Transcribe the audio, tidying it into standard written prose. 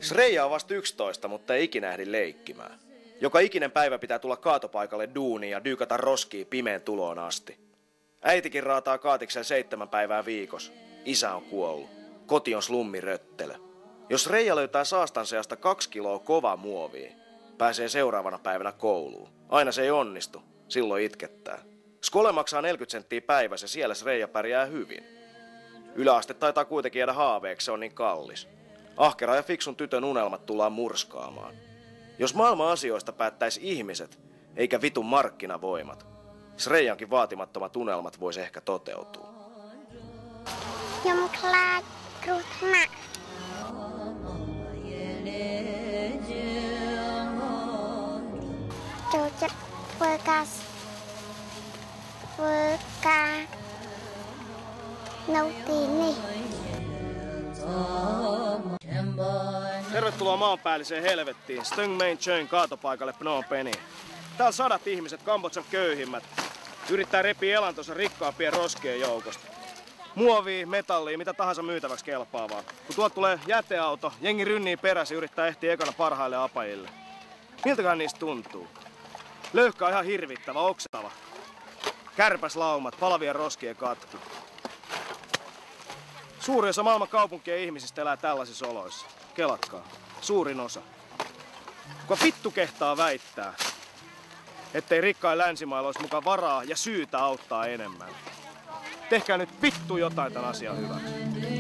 Shreja on vasta 11, mutta ei ikinä ehdi leikkimään. Joka ikinen päivä pitää tulla kaatopaikalle duuniin ja dyykata roskiin pimeän tuloon asti. Äitikin raataa kaatiksen 7 päivää viikossa. Isä on kuollut. Koti on slummiröttelö. Jos Reija löytää saastan seasta 2 kiloa kovaa muovia, pääsee seuraavana päivänä kouluun. Aina se ei onnistu. Silloin itkettää. Skole maksaa 40 senttiä päivässä ja siellä Reija pärjää hyvin. Yläaste taitaa kuitenkin jäädä haaveeksi, se on niin kallis. Ahkera ja fiksun tytön unelmat tullaan murskaamaan. Jos maailman asioista päättäisi ihmiset, eikä vitun markkinavoimat, Shrejankin vaatimattomat unelmat vois ehkä toteutua. Tervetuloa maanpäälliseen helvettiin, Stung Main Chön kaatopaikalle Phnom Penhiin. Täällä 100 ihmiset, Kambodžan köyhimmät, yrittää repiä elantonsa rikkaampien roskien joukosta. Muovia, metallia, mitä tahansa myytäväksi kelpaavaa. Kun tuolta tulee jäteauto, jengi rynnii perässä ja yrittää ehtiä ekana parhaille apajille. Miltäkään niistä tuntuu? Löyhkä on ihan hirvittävä, oksetava. Kärpäslaumat, palavien roskien katku. Suuri osa maailman kaupunkien ihmisistä elää tällaisissa oloissa. Kelatkaa. Suurin osa. Kuka vittu kehtaa väittää, ettei rikkain länsimailla olisi mukaan varaa ja syytä auttaa enemmän. Tehkää nyt vittu jotain tämän asian hyväksi.